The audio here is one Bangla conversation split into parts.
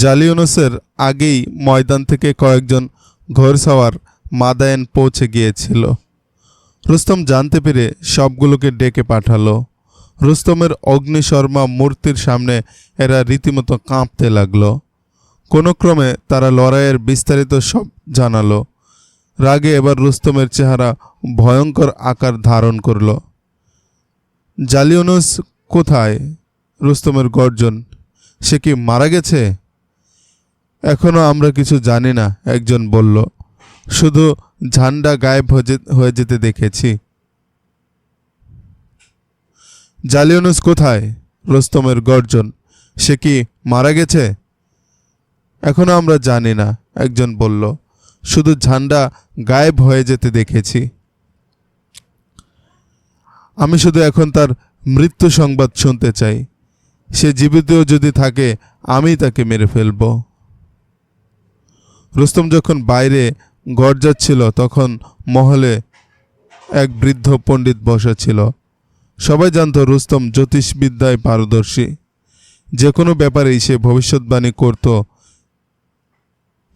জালিউনুসের আগেই ময়দান থেকে কয়েকজন ঘোড়সওয়ার মাদায়েন পৌঁছে গিয়েছিল। রুস্তম জানতে পেরে সবগুলোকে ডেকে পাঠালো। রুস্তমের অগ্নিশর্মা মূর্তির সামনে এরা রীতিমতো কাঁপতে লাগলো। কোনো ক্রমে তারা লড়াইয়ের বিস্তারিত সব জানালো। রাগে এবার রুস্তমের চেহারা ভয়ঙ্কর আকার ধারণ করল। জালিউনুস কোথায়? রুস্তমের গর্জন, সে কি মারা গেছে? এখনো আমরা কিছু জানি না, একজন বলল। শুধু ঝান্ডা গায়েব হয়ে যেতে দেখেছি। জালিউনুস কোথায়? রুস্তমের গর্জন, সে কি মারা গেছে? এখনো আমরা জানি না, একজন বলল। শুধু ঝান্ডা গায়েব হয়ে যেতে দেখেছি। আমি শুধু এখন তার মৃত্যু সংবাদ শুনতে চাই। সে জীবিতও যদি থাকে আমি তাকে মেরে ফেলব। রুস্তম যখন বাইরে গর্জাচ্ছিল তখন মহলে এক বৃদ্ধ পণ্ডিত বসা ছিল। সবাই জানত রুস্তম জ্যোতিষবিদ্যায় পারদর্শী। যে কোনো ব্যাপারেই সে ভবিষ্যৎবাণী করত।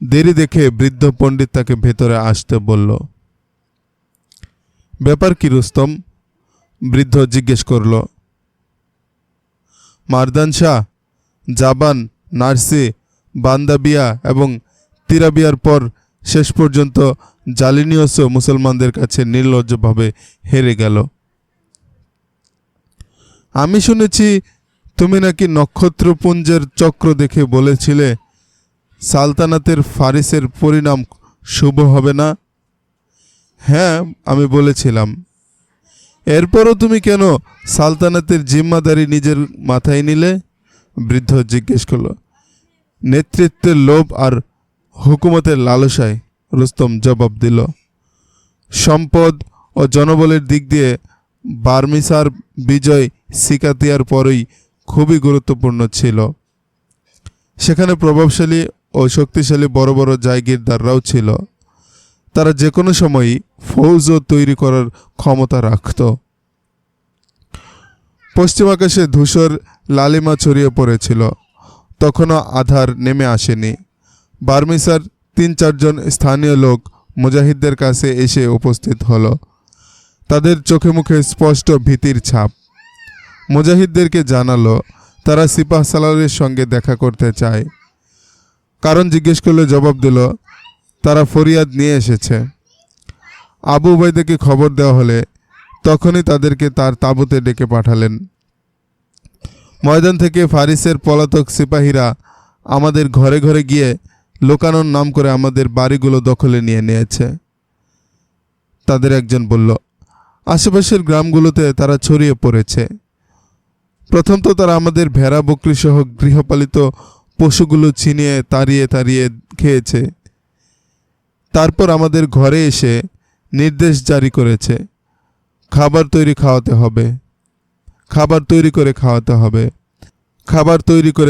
দেরি দেখে বৃদ্ধ পণ্ডিত তাকে ভেতরে আসতে বলল। ব্যাপার কি রুস্তম? বৃদ্ধ জিজ্ঞেস করল। মারদান শাহ, জাবান, নার্সি, বান্দাবিয়া এবং তিরাবিয়ার পর শেষ পর্যন্ত জালিনিয়সও মুসলমানদের কাছে নির্লজ্জভাবে হেরে গেল। আমি শুনেছি তুমি নাকি নক্ষত্রপুঞ্জের চক্র দেখে বলেছিলে সালতানাতের ফারিসের পরিণাম শুভ হবে না। হ্যাঁ, আমি বলেছিলাম। এরপরও তুমি কেন সালতানাতের জিম্মাদারি নিজের মাথায় নিলে? বৃদ্ধ জিজ্ঞেস করল। নেতৃত্বের লোভ আর হুকুমতের লালসায়, রুস্তম জবাব দিল। সম্পদ ও জনবলের দিক দিয়ে বার্মিসার বিজয় সিকাতিয়ার পরই খুবই গুরুত্বপূর্ণ ছিল। সেখানে প্রভাবশালী ও শক্তিশালী বড় বড় জায়গিরদাররাও ছিল। তারা যে কোনো সময়ই ফৌজও তৈরি করার ক্ষমতা রাখত। পশ্চিম আকাশে ধূসর লালিমা ছড়িয়ে পড়েছিল। তখনও আধার নেমে আসেনি। বার্মিসার ৩-৪ জন স্থানীয় লোক মুজাহিদদের কাছে এসে উপস্থিত হলো। তাদের চোখে মুখে স্পষ্ট ভীতির ছাপ। মুজাহিদদেরকে জানালো তারা সিপাহ সালারের সঙ্গে দেখা করতে চায়। কারণ জিজ্ঞেস করলে জবাব দিল তারা ফরিয়াদ নিয়ে এসেছে। আবু উবাইদাকে খবর দেওয়া হলে তখনই তাদেরকে তার তাঁবুতে ডেকে পাঠালেন। ময়দান থেকে ফারিসের পলাতক সিপাহীরা আমাদের ঘরে ঘরে গিয়ে লোকানোর নাম করে আমাদের বাড়িগুলো দখলে নিয়ে নিয়েছে। তাদের একজন বলল, আশেপাশের গ্রামগুলোতে তারা ছড়িয়ে পড়েছে। প্রথম তো তারা আমাদের ভেড়া বকরি সহ গৃহপালিত পশুগুলো ছিনিয়ে তাড়িয়ে তাড়িয়ে খেয়েছে। তারপর আমাদের ঘরে এসে নির্দেশ জারি করেছে খাবার তৈরি করে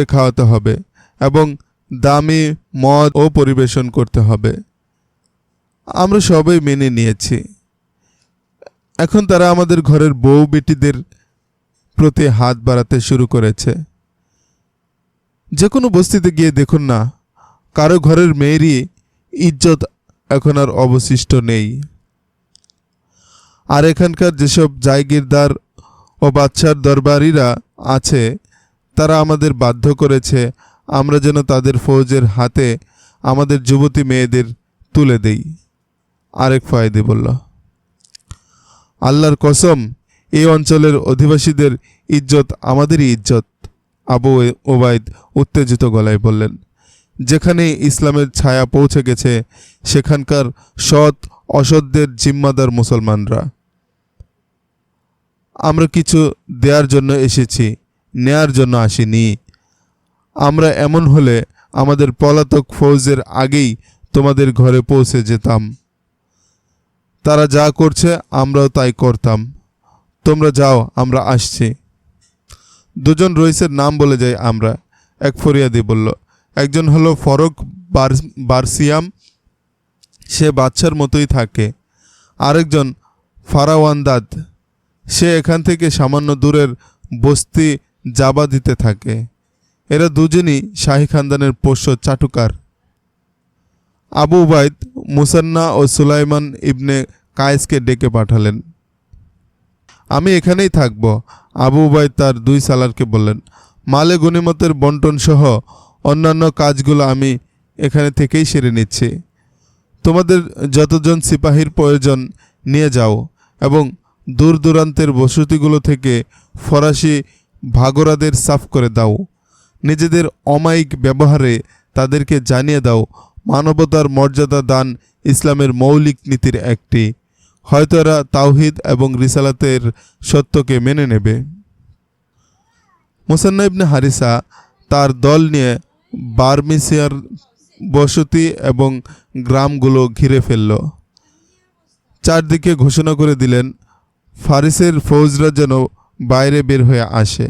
খাওয়াতে হবে এবং দামি মদ ও পরিবেশন করতে হবে। আমরা সবাই মেনে নিয়েছি। এখন তারা আমাদের ঘরের বউ বেটিদের প্রতি হাত বাড়াতে শুরু করেছে। যে কোনো বস্তিতে গিয়ে দেখুন না, কারো ঘরের মেয়েরই ইজ্জত এখন আর অবশিষ্ট নেই। আর এখানকার যেসব জায়গিরদার ও বাদশার দরবারিরা আছে তারা আমাদের বাধ্য করেছে আমরা যেন তাদের ফৌজের হাতে আমাদের যুবতী মেয়েদের তুলে দেই। আরেক ফয়েদি বলল, আল্লাহর কসম, এই অঞ্চলের অধিবাসীদের ইজ্জত আমাদেরই ইজ্জত। আবু ওবায়দ উত্তেজিত গলায় বললেন, যেখানে ইসলামের ছায়া পৌঁছে গেছে সেখানকার সৎ অসৎদের জিম্মাদার মুসলমানরা। আমরা কিছু দেওয়ার জন্য এসেছি, নেয়ার জন্য আসিনি। আমরা এমন হলে আমাদের পলাতক ফৌজের আগেই তোমাদের ঘরে পৌঁছে যেতাম। তারা যা করছে আমরাও তাই করতাম। তোমরা যাও, আমরা আসছি। দুজন রইসের নাম বলে যাই আমরা, এক ফরিয়াদি বলল। একজন হলো ফরক বারসিয়াম, সে বাচ্চার মতোই থাকে। আরেকজন ফারাওয়ান্দাদ, সে এখান থেকে সামান্য দূরের বস্তি জাবা দিতে থাকে। এরা দুজনই শাহী খানদানের পোষ্য চাটুকার। আবু উবাইদ মুসান্না ও সুলাইমান ইবনে কায়েসকে ডেকে পাঠালেন। আমি এখানেই থাকব, আবু উবাইদ তার দুই সালারকে বললেন। মালে গনিমতের বন্টন সহ অন্যান্য কাজগুলো আমি এখানে থেকেই সেরে নিচ্ছি। তোমাদের যতজন সিপাহীর প্রয়োজন নিয়ে যাও এবং দূর দূরান্তের বসতিগুলো থেকে ফরাসি ভাগরাদের সাফ করে দাও। নিজেদের অমায়িক ব্যবহারে তাদেরকে জানিয়ে দাও মানবতার মর্যাদা দান ইসলামের মৌলিক নীতির একটি। হয়তো এরা তাওহিদ এবং রিসালাতের সত্যকে মেনে নেবে। মুসান্না ইবনে হারিসা তার দল নিয়ে বার্মিসিয়ার বসতি এবং গ্রামগুলো ঘিরে ফেলল। চারদিকে ঘোষণা করে দিলেন ফারিসের ফৌজরা যেন বাইরে বের হয়ে আসে।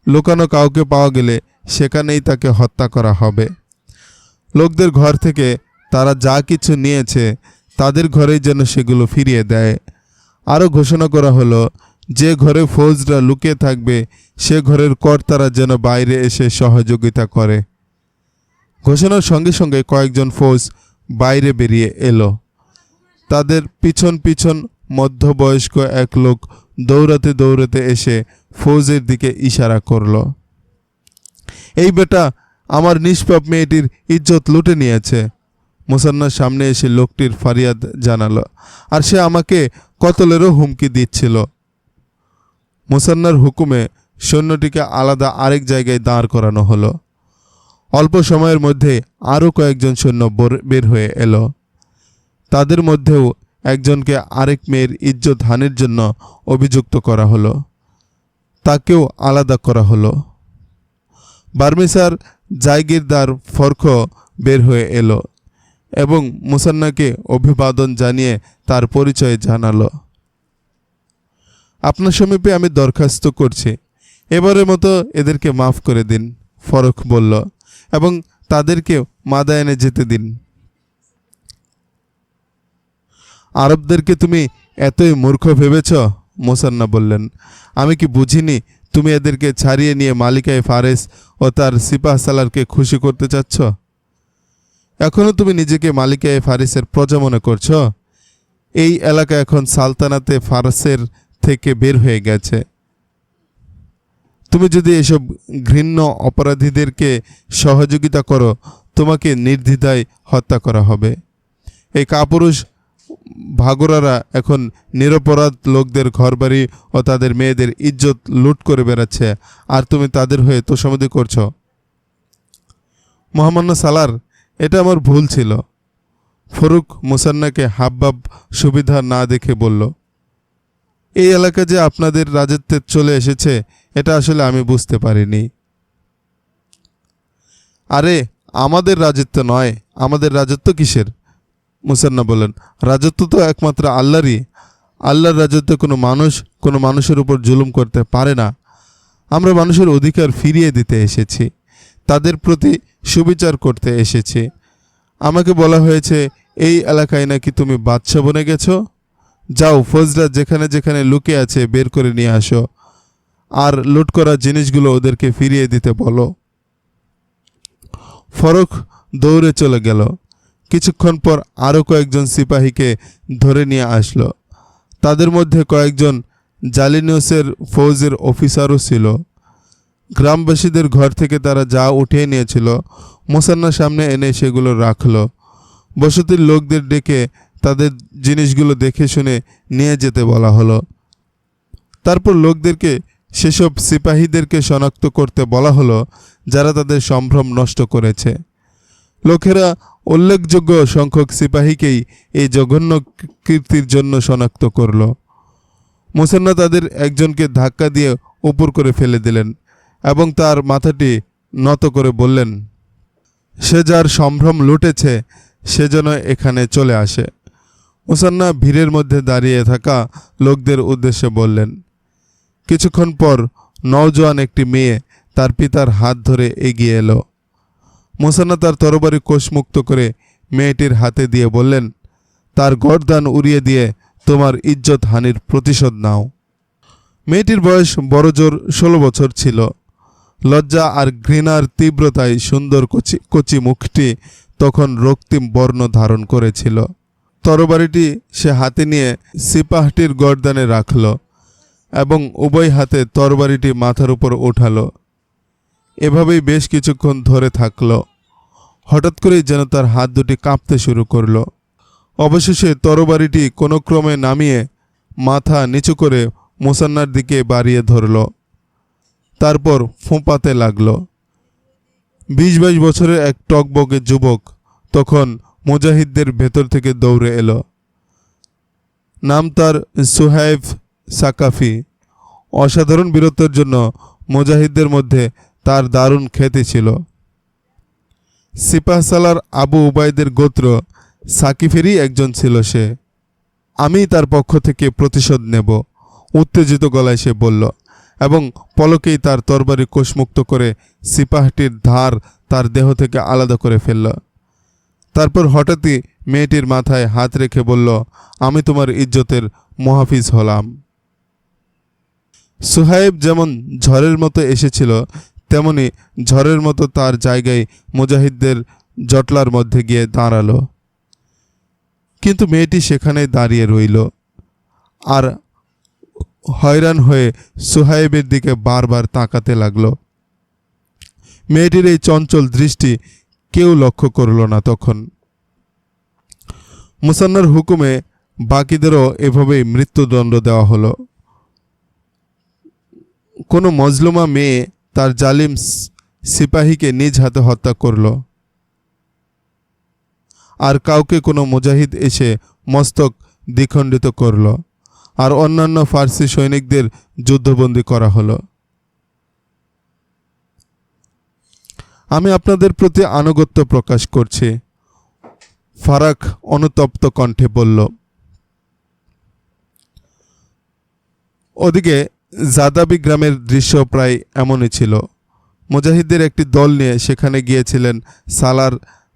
লুকানো কাউকে পাওয়া গেলে সেখানেই তাকে হত্যা করা হবে। লোকদের ঘর থেকে তারা যা কিছু নিয়েছে তাদের ঘরেই যেন সেগুলো ফিরিয়ে দেয়। আরও ঘোষণা করা হলো, যে ঘরে ফৌজরা লুকিয়ে থাকবে সে ঘরের কর্তারা যেন বাইরে এসে সহযোগিতা করে। ঘোষণার সঙ্গে সঙ্গে কয়েকজন ফৌজ বাইরে বেরিয়ে এলো। তাদের পিছন পিছন মধ্যবয়স্ক এক লোক দৌড়াতে দৌড়াতে এসে ফৌজের দিকে ইশারা করল। এই বেটা আমার নিষ্পাপ মেয়েটির ইজ্জত লুটে নিয়েছে। মুসান্নার সামনে এসে লোকটির ফারিয়াদ জানালো, আর সে আমাকে কতলেরও হুমকি দিচ্ছিল। মুসান্নার হুকুমে সৈন্যটিকে আলাদা আরেক জায়গায় দাঁড় করানো হলো। অল্প সময়ের মধ্যে আরও কয়েকজন সৈন্য বের হয়ে এলো। তাদের মধ্যেও একজনকে আরেক মেয়ের ইজ্জত হানির জন্য অভিযুক্ত করা হলো, তাকেও আলাদা করা হলো। বার্মিসার জায়গিরদার ফরখ বের হয়ে এলো এবং মুসান্নাকে অভিবাদন জানিয়ে তার পরিচয় জানালো। আপনার সমীপে আমি দরখাস্ত করছি, এবারের মতো এদেরকে মাফ করে দিন, ফরখ বলল, এবং তাদেরকে মাদায়ানে যেতে দিন। আরবদেরকে তুমি এতই মূর্খ ভেবেছ? মুসান্না বললেন, আমি কি বুঝিনি তুমি এদেরকে ছাড়িয়ে নিয়ে মালিকায় ফারেস ও তার সিপাহ সালারকে খুশি করতে চাচ্ছ? এখনও তুমি নিজেকে মালিকায় ফারিসের প্রজা মনে করছ? এই এলাকা এখন সালতানাতে ফারসের থেকে বের হয়ে গেছে। তুমি যদি এসব ঘৃণ্য অপরাধীদেরকে সহযোগিতা করো তোমাকে নির্দ্বিধায় হত্যা করা হবে। এই কাপুরুষ ভাগরারা এখন নিরপরাধ লোকদের ঘরবাড়ি ও তাদের মেয়েদের ইজ্জত লুট করে বেড়াচ্ছে, আর তুমি তাদের হয়ে তোষামোদি করছো। মহামান্য সালার, এটা আমার ভুল ছিল। ফরুক মুসান্নাকে হাবভাব সুবিধা না দেখে বলল, এই এলাকা যে আপনাদের রাজত্বে চলে এসেছে এটা আসলে আমি বুঝতে পারিনি। আরে আমাদের রাজত্ব নয়, আমাদের রাজত্ব কিসের? মুসান্না বললেন, রাজত্ব তো একমাত্র আল্লাহরই। আল্লাহর রাজত্বে কোনো মানুষের উপর জুলুম করতে পারে না। আমরা মানুষের অধিকার ফিরিয়ে দিতে এসেছি, তাদের প্রতি সুবিচার করতে এসেছি। আমাকে বলা হয়েছে এই এলাকায় নাকি তুমি বাদশা বনে গেছো। যাও, ফৌজরা যেখানে যেখানে লুকিয়ে আছে বের করে নিয়ে আসো, আর লুট করা জিনিসগুলো ওদেরকে ফিরিয়ে দিতে বলো। ফরক দৌড়ে চলে গেল। কিছুক্ষণ পর আরও কয়েকজন সিপাহীকে ধরে নিয়ে আসলো। তাদের মধ্যে কয়েকজন জালিনিউসের ফৌজের অফিসারও ছিল। গ্রামবাসীদের ঘর থেকে তারা যা উঠিয়ে নিয়েছিল মুসান্নার সামনে এনে সেগুলো রাখলো। বসতির লোকদের ডেকে তাদের জিনিসগুলো দেখে শুনে নিয়ে যেতে বলা হলো। তারপর লোকদেরকে সেসব সিপাহীদেরকে শনাক্ত করতে বলা হলো যারা তাদের সম্ভ্রম নষ্ট করেছে। লোকেরা উল্লেখযোগ্য সংখ্যক সিপাহীকেই এই জঘন্য কীর্তির জন্য শনাক্ত করল। মুসান্না তাদের একজনকে ধাক্কা দিয়ে উপর করে ফেলে দিলেন এবং তার মাথাটি নত করে বললেন, সে যার সম্ভ্রম লুটেছে সে যেন এখানে চলে আসে। মুসান্না ভিড়ের মধ্যে দাঁড়িয়ে থাকা লোকদের উদ্দেশ্যে বললেন। কিছুক্ষণ পর নওজোয়ান একটি মেয়ে তার পিতার হাত ধরে এগিয়ে এলো। মুসান্না তার তরবারি কোষমুক্ত করে মেয়েটির হাতে দিয়ে বললেন, তার গর্দান উড়িয়ে দিয়ে তোমার ইজ্জত হানির প্রতিশোধ নাও। মেয়েটির বয়স বড়জোর 16 বছর ছিল। লজ্জা আর ঘৃণার তীব্রতায় সুন্দর কচি কচি মুখটি তখন রক্তিম বর্ণ ধারণ করেছিল। তরবারিটি সে হাতে নিয়ে সিপাহটির গর্দানে রাখল এবং উভয় হাতে তরবারিটি মাথার উপর উঠালো। এভাবেই বেশ কিছুক্ষণ ধরে থাকল। হঠাৎ করেই যেন তার হাত দুটি কাঁপতে শুরু করল। অবশেষে তরবারিটি কোনো ক্রমে নামিয়ে মাথা নিচু করে মুসান্নার দিকে বাড়িয়ে ধরল। তারপর ফোঁপাতে লাগল। 20-22 বছরের এক টকবকে যুবক তখন মুজাহিদদের ভেতর থেকে দৌড়ে এলো। নাম তার সুহাইব সাকাফি। অসাধারণ বীরত্বের জন্য মুজাহিদদের মধ্যে তার দারুণ খ্যাতি ছিল। সিপাহসালার আবু উবাইদের গোত্র সাকিফেরই একজন ছিল সে। আমি তার পক্ষ থেকে প্রতিশোধ নেব, উত্তেজিত গলায় সে বলল এবং পলকেই তার তরবারি কোষমুক্ত করে সিপাহটির ধার তার দেহ থেকে আলাদা করে ফেলল। তারপর হঠাৎই মেয়েটির মাথায় হাত রেখে বলল, আমি তোমার ইজ্জতের মুহাফিজ হলাম। সুহাইব যেমন ঝড়ের মতো এসেছিল তেমনি ঝড়ের মতো তার জায়গায় মুজাহিদদের জটলার মধ্যে গিয়ে দাঁড়ালো। কিন্তু মেয়েটি সেখানেই দাঁড়িয়ে রইল আর হয়রান হয়ে সুহাইবের দিকে বারবার তাকাতে লাগলো। মেয়েটির এই চঞ্চল দৃষ্টি কেউ লক্ষ্য করল না। তখন মুসান্নার হুকুমে বাকিদেরও এভাবেই মৃত্যুদণ্ড দেওয়া হলো। কোনো মজলুমা মেয়ে তার জালিম সিপাহীকে নিজ হাতে হত্যা করল, আর কাউকে কোনো মুজাহিদ এসে মস্তক দ্বিখণ্ডিত করল, আর অন্যান্য ফার্সি সৈনিকদের যুদ্ধবন্দী করা হলো। আমি আপনাদের প্রতি আনুগত্য প্রকাশ করছি, ফারাক অনুতপ্ত কণ্ঠে বলল। ওদিকে জাদাবি গ্রামের দৃশ্য প্রায় এমনই ছিল। মুজাহিদদের একটি দল নিয়ে সেখানে গিয়েছিলেন সালার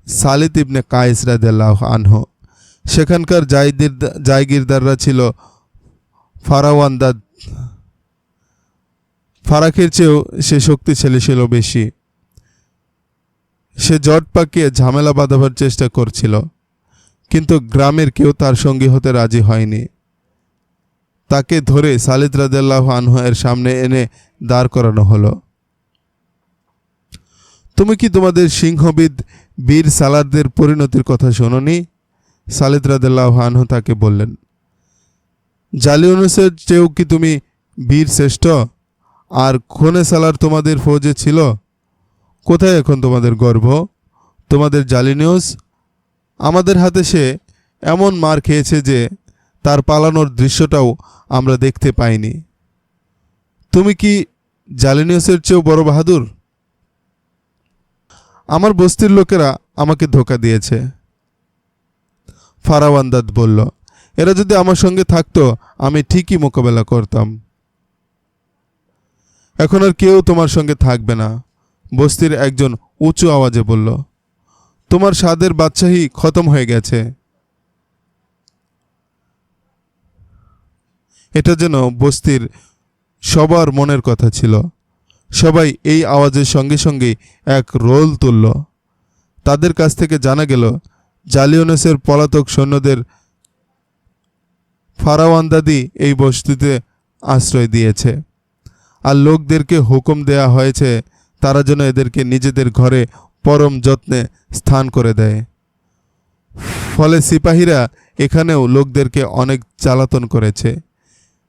সালিত ইবনে কায়েস রাদিয়াল্লাহু আনহু। সেখানকার জায়গিরদাররা ছিল ফারাওয়ান্দাদ। ফারাকের চেয়েও সে শক্তিশালী ছিল বেশি। সে জট পাকিয়ে ঝামেলা বাঁধাবার চেষ্টা করছিল, কিন্তু গ্রামের কেউ তার সঙ্গী হতে রাজি হয়নি। তাকে ধরে সালিত রাদিয়াল্লাহু আনহু এর সামনে এনে দাঁড় করানো হলো। তুমি কি তোমাদের সিংহবিদ বীর সালারদের পরিণতির কথা শোনোনি? সালিত রাদিয়াল্লাহু আনহু তাকে বললেন, জালিউনুসের চেয়েও কি তুমি বীর শ্রেষ্ঠ? আর খুনে সালার তোমাদের ফৌজে ছিল। কোথায় এখন তোমাদের গর্ব, তোমাদের জালিউনুস? আমাদের হাতে সে এমন মার খেয়েছে যে তার পালানোর দৃশ্যটাও আমরা দেখতে পাইনি। তুমি কি জালিউনুসের চেয়েও বড় বাহাদুর? আমার বস্তির লোকেরা আমাকে ধোঁকা দিয়েছে, ফারাওয়ান্দাদ বলল। এরা যদি আমার সঙ্গে থাকতো আমি ঠিকই মোকাবেলা করতাম। এখন আর কেউ তোমার সঙ্গে থাকবে না, বস্তির একজন উঁচু আওয়াজে বলল। তোমার সাদের বাদশাহী খতম হয়ে গেছে। এটা যেন বস্তির সবার মনের কথা ছিল। সবাই এই আওয়াজের সঙ্গে সঙ্গে এক রোল তুলল। তাদের কাছ থেকে জানা গেল জালিউনুসের পলাতক সৈন্যদের ফারাওয়ান্দাদি এই বস্তিতে আশ্রয় দিয়েছে, আর লোকদেরকে হুকুম দেয়া হয়েছে তারা যেন এদেরকে নিজেদের ঘরে পরম যত্নে স্থান করে দেয়। ফলে সিপাহীরা এখানেও লোকদেরকে অনেক জ্বালাতন করেছে,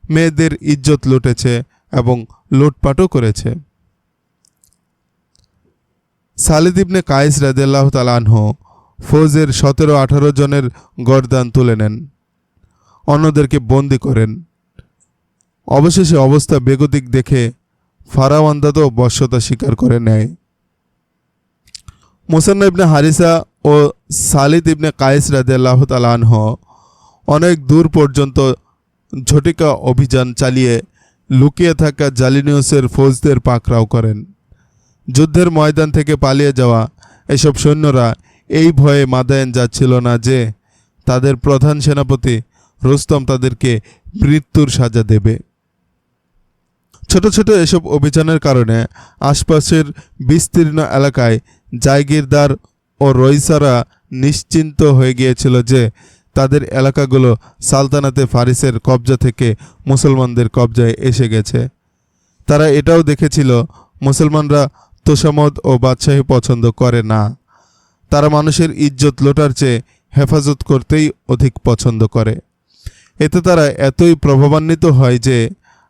মেয়েদের ইজ্জত লুটেছে এবং লুটপাটও করেছে। সালিদ ইবনে কায়েস রাদিয়াল্লাহু তাআলা আনহু ফৌজের 17-18 জনের গর্দান তুলে নেন, অন্যদেরকে বন্দী করেন। অবশেষে অবস্থা বেগতিক দেখে ফারাওয়ান্দাদও বশ্যতা স্বীকার করে নেয়। মুসান্না ইবনে হারিসা ও সালিদ ইবনে কায়েস রাদিয়াল্লাহু তাআলা আনহু অনেক দূর পর্যন্ত ঝটিকা অভিযান চালিয়ে লুকিয়ে থাকা জালিউনুসের ফৌজদের পাকড়াও করেন। যুদ্ধের ময়দান থেকে পালিয়ে যাওয়া এসব সৈন্যরা এই ভয়ে মাদায়েন যাচ্ছিল না যে তাদের প্রধান সেনাপতি রুস্তম তাদেরকে মৃত্যুর সাজা দেবে। ছোট ছোট এসব অভিযানের কারণে আশপাশের বিস্তীর্ণ এলাকায় জায়গিরদার ও রইসারা নিশ্চিন্ত হয়ে গিয়েছিল যে তাদের এলাকাগুলো সালতানাতে ফারিসের কবজা থেকে মুসলমানদের কবজায় এসে গেছে। তারা এটাও দেখেছিল মুসলমানরা তোষামদ ও বাদশাহী পছন্দ করে না। তারা মানুষের ইজ্জত লোটার চেয়ে হেফাজত করতেই অধিক পছন্দ করে। এতে তারা এতই প্রভাবান্বিত হয় যে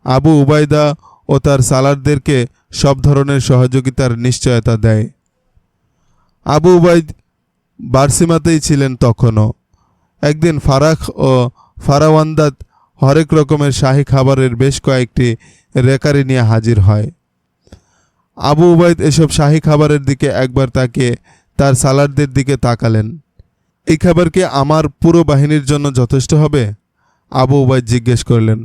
আবু উবাইদা ও তার সালারদেরকে সব ধরনের সহযোগিতার নিশ্চয়তা দেয়। আবু উবাইদ বার্সিমাতেই ছিলেন তখনও। একদিন ফারাখ ও ফারাওয়ান্দাত হরেক রকমের শাহী খাবারের বেশ কয়েকটি রেকারি নিয়ে হাজির হয়। আবু উবাইদ এসব শাহী খাবারের দিকে একবার তাকিয়ে তার সালারদের দিকে তাকালেন। এই খাবার কি আমার পুরো বাহিনীর জন্য যথেষ্ট হবে? আবু উবাইদ জিজ্ঞেস করলেন।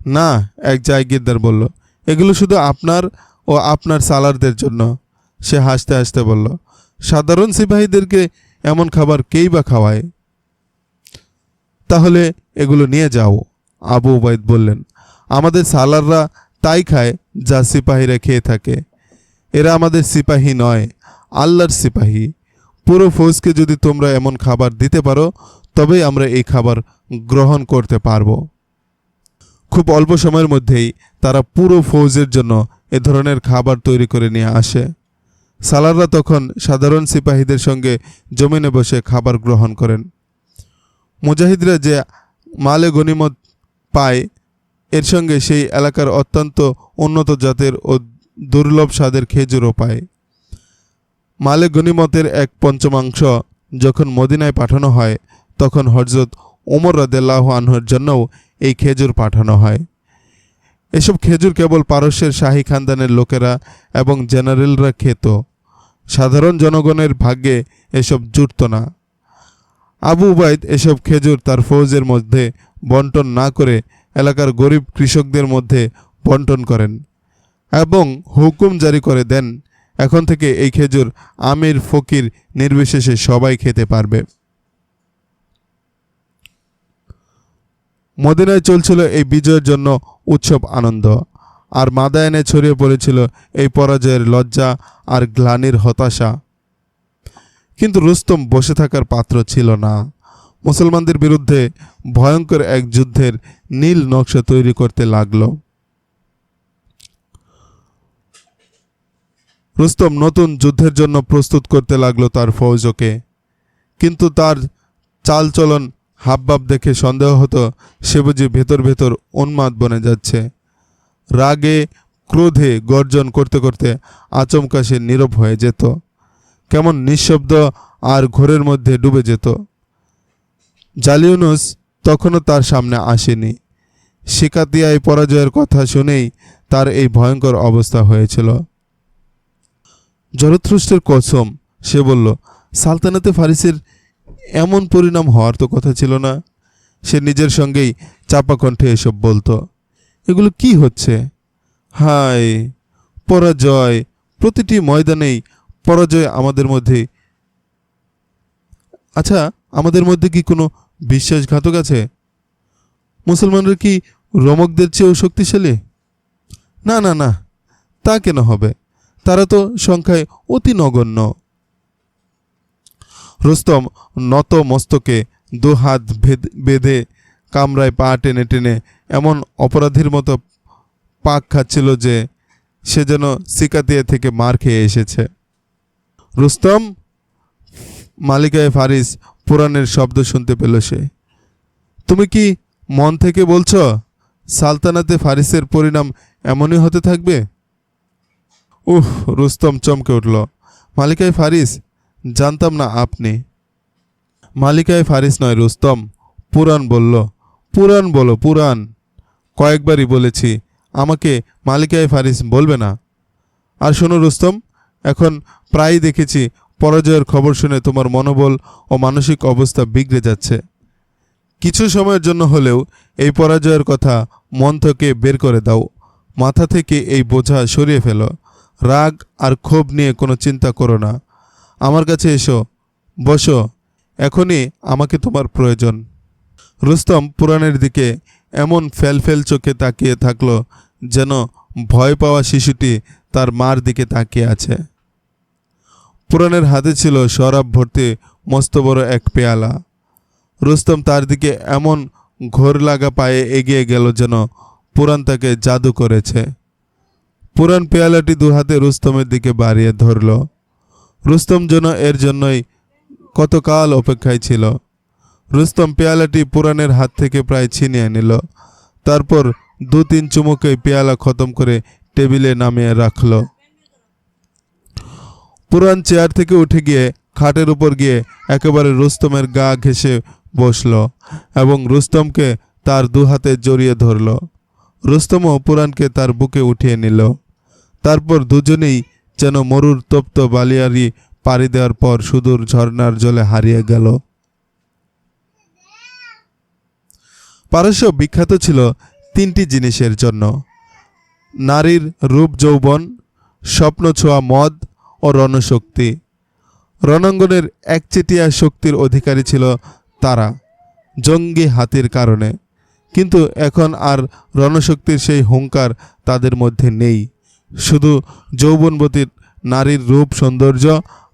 না, এক জায়গিরদার বলল, এগুলো শুধু আপনার ও আপনার সালারদের জন্য। সে হাসতে হাসতে বলল, সাধারণ সিপাহীদেরকে এমন খাবার কেই বা খাওয়ায়? তাহলে এগুলো নিয়ে যাও। আবু উবাইদ বললেন, আমাদের সালাররা তাই খায় যা সিপাহীরা খেয়ে থাকে। এরা আমাদের সিপাহী নয়, আল্লাহর সিপাহী। পুরো ফৌজকে যদি তোমরা এমন খাবার দিতে পারো তবেই আমরা এই খাবার গ্রহণ করতে পারব। খুব অল্প সময়ের মধ্যেই তারা পুরো ফৌজের জন্য এ ধরনের খাবার তৈরি করে নিয়ে আসে। সালাররা তখন সাধারণ সিপাহীদের সঙ্গে জমিনে বসে খাবার গ্রহণ করেন। মুজাহিদরা যে মালে গনিমত পায় এর সঙ্গে সেই এলাকার অত্যন্ত উন্নত জাতের ও দুর্লভ স্বাদের খেজুরও পায়। মালে গনিমতের 1/5 যখন মদিনায় পাঠানো হয় তখন হযরত ওমর রাদিয়াল্লাহু আনহুর জন্যও এই খেজুর পাঠানো হয়। এসব খেজুর কেবল পারস্যের শাহী খানদানের লোকেরা এবং জেনারেলরা খেত। সাধারণ জনগণের ভাগ্যে এসব জুটত না। আবু উবাইদ এসব খেজুর তার ফৌজের মধ্যে বন্টন না করে এলাকার গরিব কৃষকদের মধ্যে বন্টন করেন এবং হুকুম জারি করে দেন, এখন থেকে এই খেজুর আমির ফকির নির্বিশেষে সবাই খেতে পারবে। মদিনায় চলছিল এই বিজয়ের জন্য উৎসব আনন্দ, আর মাদায়ানে ছড়িয়ে পড়েছিল এই পরাজয়ের লজ্জা আর গ্লানির হতাশা। কিন্তু রুস্তম বসে থাকার পাত্র ছিল না। মুসলমানদের বিরুদ্ধে ভয়ঙ্কর এক যুদ্ধের নীল নকশা তৈরি করতে লাগল। রুস্তম নতুন যুদ্ধের জন্য প্রস্তুত করতে লাগলো তার ফৌজকে। কিন্তু তার চালচলন হাবভাব দেখে সন্দেহ হতো সে বুঝি ভেতর ভেতর উন্মাদ বনে যাচ্ছে। রাগে ক্রোধে গর্জন করতে করতে আচমকা সে নীরব হয়ে যেত, কেমন নিঃশব্দ আর ঘোরের মধ্যে ডুবে যেত। জালিউনুস তখনও তার সামনে আসেনি। শিকাতিয়ায় পরাজয়ের কথা শুনেই তার এই ভয়ঙ্কর অবস্থা হয়েছিল। জরথরুস্টের কসম, সে বলল, সালতানাতে ফারিসের এমন পরিণাম হওয়ার তো কথা ছিল না। সে নিজের সঙ্গেই চাপা কণ্ঠে এসব বলতো। এগুলো কি হচ্ছে? হায় পরাজয়! প্রতিটি ময়দানেই পরাজয় আমাদের মধ্যে। আচ্ছা, আমাদের মধ্যে কি কোনো বিশ্বাসঘাতক আছে? মুসলমানরা কি রোমকদের চেয়েও শক্তিশালী? না না না, তা কেন হবে? তারা তো সংখ্যায় অতি নগণ্য। রুস্তম নত মস্তকে দুহাত বেঁধে কামরায় পা টেনে টেনে এমন অপরাধীর মতো পাক খাচ্ছিল যে সে যেন সিকাতিয়া থেকে মার খেয়ে এসেছে। রুস্তম! মালিকায়ে ফারিস পুরাণের শব্দ শুনতে পেল সে। তুমি কি মন থেকে বলছো সালতানাতে ফারিসের পরিণাম এমনই হতে থাকবে? রুস্তম চমকে উঠল। মালিকায়ে ফারিস? জানতাম না আপনি। মালিকায়ে ফারিস নয় রুস্তম, পুরাণ বলল। পুরাণ বলো, পুরাণ। কয়েকবারই বলেছি, আমাকে মালিকায়ে ফারিস বলবে না। আর শোনো রুস্তম, এখন প্রায়ই দেখেছি পরাজয়ের খবর শুনে তোমার মনোবল ও মানসিক অবস্থা বিগড়ে যাচ্ছে। কিছু সময়ের জন্য হলেও এই পরাজয়ের কথা মন থেকে বের করে দাও। মাথা থেকে এই বোঝা সরিয়ে ফেলো। রাগ আর ক্ষোভ নিয়ে কোনো চিন্তা করো না। আমার কাছে এসো, বসো। এখনই আমাকে তোমার প্রয়োজন। রুস্তম পুরাণের দিকে এমন ফেলফেল চোখে তাকিয়ে থাকলো যেন ভয় পাওয়া শিশুটি তার মার দিকে তাকিয়ে আছে। পুরানের হাতে ছিল শরাব ভর্তি মস্ত বড় এক পেয়ালা। রুস্তম তার দিকে এমন ঘোর লাগা পায়ে এগিয়ে গেল যেন পুরান তাকে জাদু করেছে। পুরান পেয়ালাটি দুহাতে রুস্তমের দিকে বাড়িয়ে ধরল। রুস্তম যেন এর জন্যই কতকাল অপেক্ষায় ছিল। রুস্তম পেয়ালাটি পুরানের হাত থেকে প্রায় ছিনিয়ে নিল। তারপর 2-3 চুমুকে পেয়ালা খতম করে টেবিলে নামিয়ে রাখল। পুরান চেয়ার থেকে উঠে গিয়ে খাটের উপর গিয়ে একেবারে রুস্তমের গা ঘেঁষে বসল এবং রুস্তমকে তার দুহাতে জড়িয়ে ধরল। রুস্তমও পুরানকে তার বুকে উঠিয়ে নিল। তারপর দুজনেই যেন মরুর তপ্ত বালিয়ারি পাড়ি দেওয়ার পর সুদূর ঝর্ণার জলে হারিয়ে গেল। পারস্য বিখ্যাত ছিল 3টি জিনিসের জন্য: নারীর রূপ যৌবন, স্বপ্ন ছোঁয়া মদ ও রণশক্তি। রণাঙ্গনের একচেটিয়া শক্তির অধিকারী ছিল তারা জঙ্গি হাতির কারণে। কিন্তু এখন আর রণশক্তির সেই হুঙ্কার তাদের মধ্যে নেই। শুধু যৌবনবতী নারীর রূপ সৌন্দর্য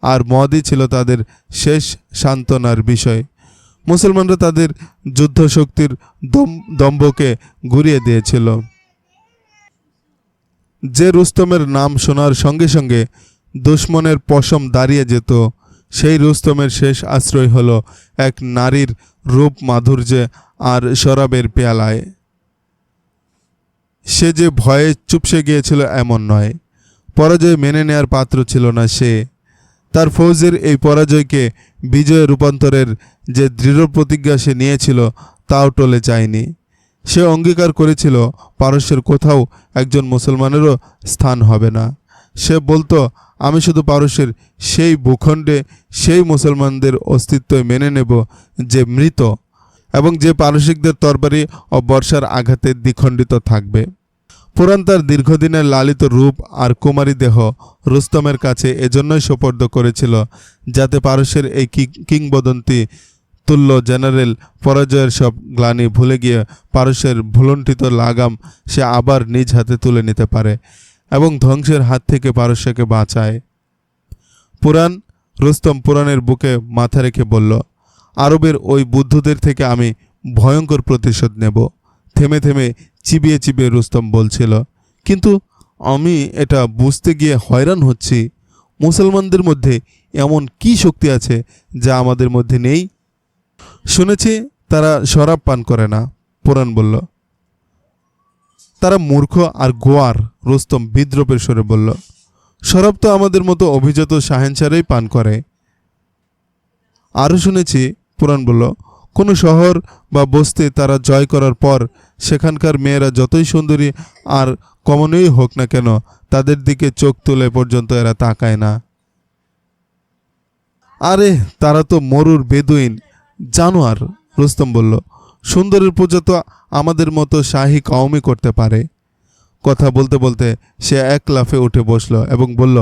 আর মদই ছিল তাদের শেষ সান্ত্বনার বিষয়। মুসলমানরা তাদের যুদ্ধশক্তির দম্ভকে ঘুরিয়ে দিয়েছিল। যে রুস্তমের নাম শোনার সঙ্গে সঙ্গে দুশ্মনের পশম দাঁড়িয়ে যেত, সেই রুস্তমের শেষ আশ্রয় হলো এক নারীর রূপ মাধুর্যে আর শরাবের পেয়ালায়। সে যে ভয়ে চুপসে গিয়েছিল এমন নয়, পরাজয় মেনে নেয়ার পাত্র ছিল না সে। তার ফৌজের এই পরাজয়কে বিজয়ে রূপান্তরের যে দৃঢ় প্রতিজ্ঞা সে নিয়েছিল তাও টলে যায়নি। সে অঙ্গীকার করেছিল পারস্যের কোথাও একজন মুসলমানেরও স্থান হবে না। সে বলতো, আমি শুধু পারস্যের সেই ভূখণ্ডে সেই মুসলমানদের অস্তিত্ব মেনে নেব যে মৃত এবং যে পারসিকদের তরবারি ও বর্ষার আঘাতে দ্বিখণ্ডিত থাকবে। পুরান তার দীর্ঘদিনের লালিত রূপ আর কুমারী দেহ রুস্তমের কাছে এজন্যই সোপর্দ করেছিল যাতে পারস্যের এই কিংবদন্তি তুল্য জেনারেল পরাজয়ের সব গ্লানি ভুলে গিয়ে পারস্যের ভুলুণ্ঠিত লাগাম সে আবার নিজ হাতে তুলে নিতে পারে এবং ধ্বংসের হাত থেকে পারস্যকে বাঁচায়। রুস্তম পুরানের বুকে মাথা রেখে বলল, আরবের ওই বুদ্ধদের থেকে আমি ভয়ঙ্কর প্রতিশোধ নেব। থেমে থেমে চিবিয়ে চিবিয়ে রুস্তম বলছিল, কিন্তু আমি এটা বুঝতে গিয়ে হয়রান হচ্ছি। মুসলমানদের মধ্যে এমন কি শক্তি আছে যা আমাদের মধ্যে নেই? শুনেছি তারা শরাব পান করে না, পুরান বলল। তারা মূর্খ আর গোয়ার, রুস্তম বিদ্রূপের স্বরে বলল। শরাব তো আমাদের মতো অভিজাত শাহেনশাহরাই পান করে। আরও শুনেছি, পুরান বলল, কোনো শহর বা বস্তি তারা জয় করার পর সেখানকার মেয়েরা যতই সুন্দরী আর কমনীয় হোক না কেন, তাদের দিকে চোখ তুলে পর্যন্ত এরা তাকায় না। আরে তারা তো মরুর বেদুইন, জানোয়ার, রুস্তম বলল। সুন্দরের পূজা তো আমাদের মতো শাহী কওমই করতে পারে। কথা বলতে বলতে সে এক লাফে উঠে বসল এবং বলল,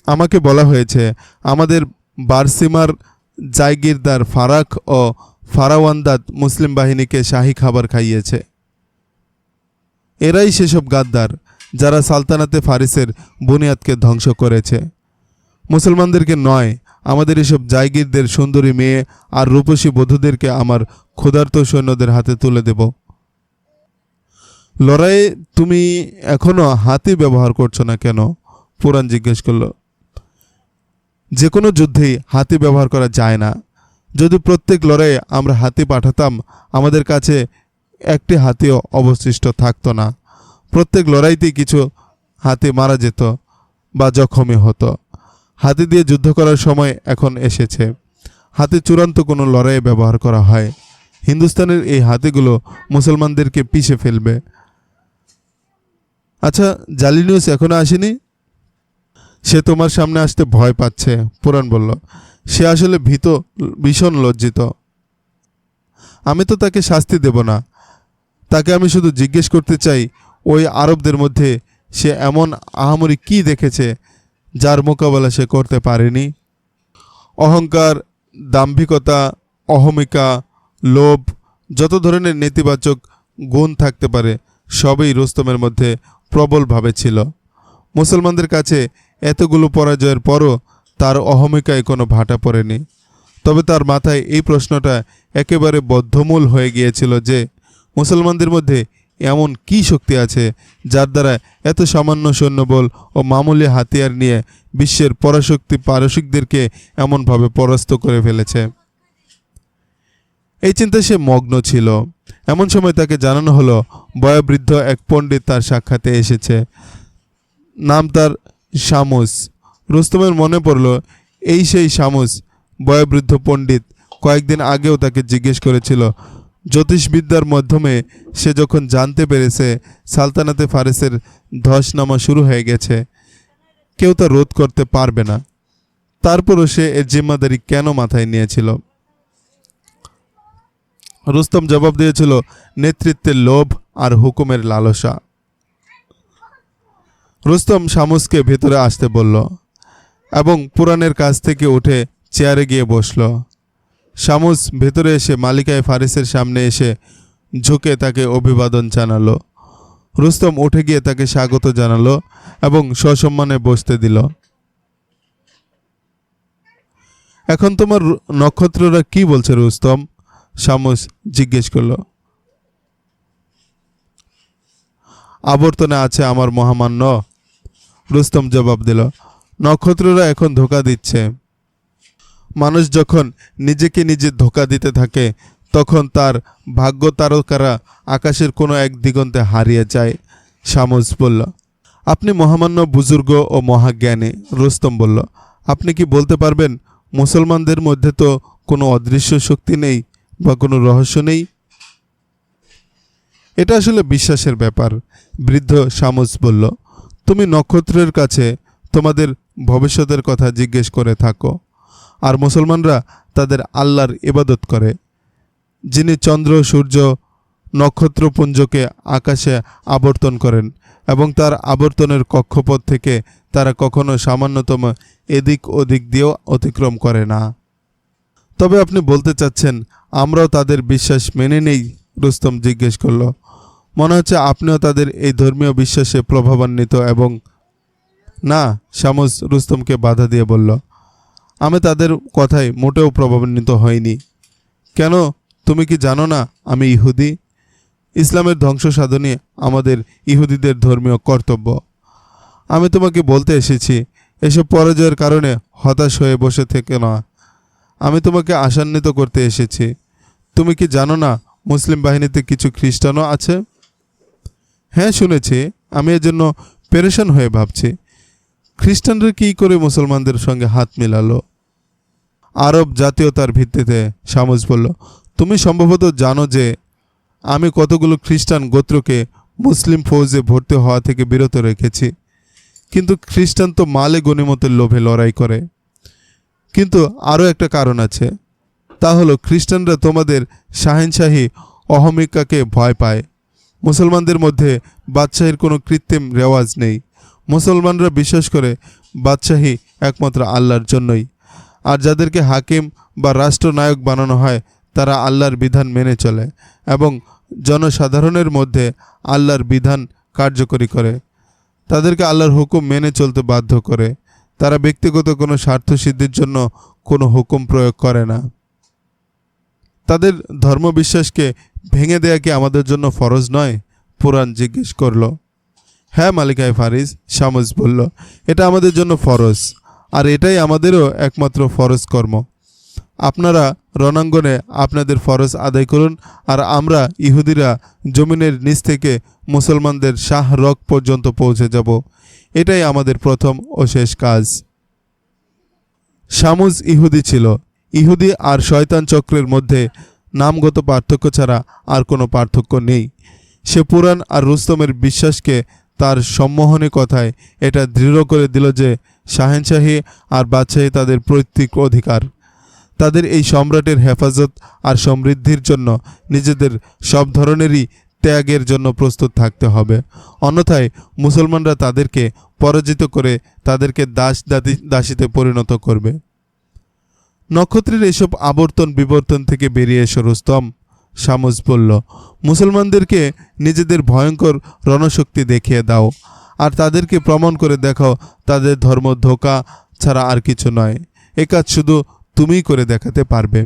আমাকে বলা হয়েছে আমাদের বারসিমার জায়গিরদার ফারাক ও ফারাওয়ান্দাদ মুসলিম বাহিনীকে শাহী খাবার খাইয়েছে। এরাই সেসব গাদ্দার যারা সালতানাতে ফারিসের বুনিয়াদকে ধ্বংস করেছে। মুসলমানদেরকে নয়, আমাদের এসব জায়গিরদের সুন্দরী মেয়ে আর রূপসী বধূদেরকে আমার ক্ষুধার্ত সৈন্যদের হাতে তুলে দেব। লড়াইয়ে তুমি এখনো হাতি ব্যবহার করছো না কেন? পুরান জিজ্ঞেস করল। যে কোনো যুদ্ধেই হাতি ব্যবহার করা যায় না। যদি প্রত্যেক লড়াইয়ে আমরা হাতি পাঠাতাম, আমাদের কাছে একটি হাতিও অবশিষ্ট থাকতো না। প্রত্যেক লড়াইতেই কিছু হাতি মারা যেত বা জখমই হতো। হাতি দিয়ে যুদ্ধ করার সময় এখন এসেছে। হাতি চূড়ান্ত কোনো লড়াইয়ে ব্যবহার করা হয়। হিন্দুস্তানের এই হাতিগুলো মুসলমানদেরকে পিষে ফেলবে। আচ্ছা, জালিনিউস এখনো আসেনি? সে তোমার সামনে আসতে ভয় পাচ্ছে, পুরান বলল। সে আসলে ভীষণ লজ্জিত। আমি তো তাকে শাস্তি দেব না। তাকে আমি শুধু জিজ্ঞেস করতে চাই, ওই আরবদের মধ্যে সে এমন আহামরি কি দেখেছে যার মোকাবেলা সে করতে পারেনি? অহংকার, দাম্ভিকতা, অহমিকা, লোভ, যত ধরনের নেতিবাচক গুণ থাকতে পারে সবই রুস্তমের মধ্যে প্রবলভাবে ছিল। মুসলমানদের কাছে এতগুলো পরাজয়ের পরও তার অহমিকায় কোনো ভাটা পড়েনি। তবে তার মাথায় এই প্রশ্নটা একেবারে বদ্ধমূল হয়ে গিয়েছিল যে মুসলমানদের মধ্যে এমন কী শক্তি আছে যার দ্বারা এত সামান্য সৈন্যবল ও মামুলি হাতিয়ার নিয়ে বিশ্বের পরাশক্তি পারসিকদেরকে এমনভাবে পরাস্ত করে ফেলেছে। এই চিন্তায় সে মগ্ন ছিল। এমন সময় তাকে জানানো হলো বয়োবৃদ্ধ এক পণ্ডিত তার সাক্ষাতে এসেছে। নাম তার শামুস। রুস্তমের মনে পড়ল এই সেই শামুস, বয়োবৃদ্ধ পণ্ডিত। কয়েকদিন আগেও তাকে জিজ্ঞেস করেছিল। জ্যোতিষবিদ্যার মাধ্যমে সে যখন জানতে পেরেছে সালতানাতে ফারিসের ধস নামা শুরু হয়ে গেছে, কেউ তা রোধ করতে পারবে না, তারপরও সে এর জিম্মাদারি কেন মাথায় নিয়েছিল? রুস্তম জবাব দিয়েছিল, নেতৃত্বের লোভ আর হুকুমের লালসা। রুস্তম শামুসকে ভেতরে আসতে বলল এবং পুরাণের কাছ থেকে উঠে চেয়ারে গিয়ে বসল। শামুস ভেতরে এসে মালিকায় ফারিসের সামনে এসে ঝুঁকে তাকে অভিবাদন জানালো। রুস্তম উঠে গিয়ে তাকে স্বাগত জানালো এবং সসম্মানে বসতে দিল। এখন তোমার নক্ষত্ররা কি বলছে রুস্তম? শামুস জিজ্ঞেস করল। আবর্তনে আছে আমার মহামান্য, রুস্তম জবাব দিল। নক্ষত্ররা এখন ধোঁকা দিচ্ছে। মানুষ যখন নিজেকে নিজে ধোঁকা দিতে থাকে তখন তার ভাগ্য তারকারা আকাশের কোনো এক দিগন্তে হারিয়ে যায়, শামুস বলল। আপনি মহামান্য, বুজুর্গ ও মহাজ্ঞানী, রুস্তম বলল। আপনি কি বলতে পারবেন মুসলমানদের মধ্যে তো কোনো অদৃশ্য শক্তি নেই বা কোনো রহস্য নেই? এটা আসলে বিশ্বাসের ব্যাপার, বৃদ্ধ শামুস বলল। তুমি নক্ষত্রের কাছে তোমাদের ভবিষ্যতের কথা জিজ্ঞেস করে থাকো, আর মুসলমানরা তাদের আল্লাহর ইবাদত করে, যিনি চন্দ্র, সূর্য, নক্ষত্রপুঞ্জকে আকাশে আবর্তন করেন এবং তার আবর্তনের কক্ষপথ থেকে তারা কখনো সামান্যতম এদিক ওদিক দিয়েও অতিক্রম করে না। তবে আপনি বলতে চাচ্ছেন আমরাও তাদের বিশ্বাস মেনে নেই? রুস্তম জিজ্ঞেস করল। মনে হচ্ছে আপনিও তাদের এই ধর্মীয় বিশ্বাসে প্রভাবান্বিত। এবং না, শামুস রুস্তমকে বাধা দিয়ে বলল, আমি তাদের কথায় মোটেও প্রভাবান্বিত হইনি। কেন, তুমি কি জানো না আমি ইহুদি? ইসলামের ধ্বংস সাধনই আমাদের ইহুদিদের ধর্মীয় কর্তব্য। আমি তোমাকে বলতে এসেছি, এসব পরাজয়ের কারণে হতাশ হয়ে বসে থেকে না, আমি তোমাকে আশান্বিত করতে এসেছি। তুমি কি জানো না মুসলিম বাহিনীতে কিছু খ্রিস্টানও আছে? হ্যাঁ, শুনেছি। আমি এজন্য পেরেশান হয়ে ভাবছি, খ্রিস্টানরা কী করে মুসলমানদের সঙ্গে হাত মেলালো? আরব জাতীয়তার ভিত্তিতে, শামুস বলল। তুমি সম্ভবত জানো যে আমি কতগুলো খ্রিস্টান গোত্রকে মুসলিম ফৌজে ভর্তি হওয়া থেকে বিরত রেখেছি। কিন্তু খ্রিস্টান তো মালে গনিমতের লোভে লড়াই করে। কিন্তু আরও একটা কারণ আছে, তা হলো খ্রিস্টানরা তোমাদের শাহেনশাহী অহমিকাকে ভয় পায়। মুসলমানদের মধ্যে বাদশাহীর কোনো কৃত্রিম রেওয়াজ নেই। মুসলমানরা বিশ্বাস করে বাদশাহী একমাত্র আল্লাহর জন্যই, আর যাদেরকে হাকিম বা রাষ্ট্রনায়ক বানানো হয় তারা আল্লাহর বিধান মেনে চলে এবং জনসাধারণের মধ্যে আল্লাহর বিধান কার্যকরী করে, তাদেরকে আল্লাহর হুকুম মেনে চলতে বাধ্য করে। তারা ব্যক্তিগত কোনো স্বার্থসিদ্ধির জন্য কোনো হুকুম প্রয়োগ করে না। তাদের ধর্মবিশ্বাসকে ভেঙে দেয়া কি আমাদের জন্য ফরজ নয়? পুরাণ জিজ্ঞেস করল। হ্যাঁ মালিকায় ফারিস, শামুস বলল, এটা আমাদের জন্য ফরজ, আর এটাই আমাদেরও একমাত্র ফরজ কর্ম। আপনারা রণাঙ্গনে আপনাদের ফরজ আদায় করুন, আর আমরা ইহুদিরা জমিনের নিচ থেকে মুসলমানদের শাহ রক পর্যন্ত পৌঁছে যাব। এটাই আমাদের প্রথম ও শেষ কাজ। শামুস ইহুদি ছিল। ইহুদি আর শয়তান চক্রের মধ্যে নামগত পার্থক্য ছাড়া আর কোনো পার্থক্য নেই। সে পুরাণ আর রুস্তমের বিশ্বাসকে তার সম্মোহনী কথায় এটা দৃঢ় করে দিল যে শাহেনশাহী আর বাদশাহী তাদের পৈতৃক অধিকার। তাদের এই সম্রাটের হেফাজত আর সমৃদ্ধির জন্য নিজেদের সব ধরনেরই ত্যাগের জন্য প্রস্তুত থাকতে হবে, অন্যথায় মুসলমানরা তাদেরকে পরাজিত করে তাদেরকে দাসীতে পরিণত করবে। নক্ষত্রের এসব আবর্তন বিবর্তন থেকে বেরিয়ে এসো রুস্তম, শামুস বলল, মুসলমানদেরকে নিজেদের ভয়ঙ্কর রণশক্তি দেখিয়ে দাও আর তাদেরকে প্রমাণ করে দেখাও তাদের ধর্ম ধোঁকা ছাড়া আর কিছু নয়। এ কাজ শুধু তুমিই করে দেখাতে পারবে।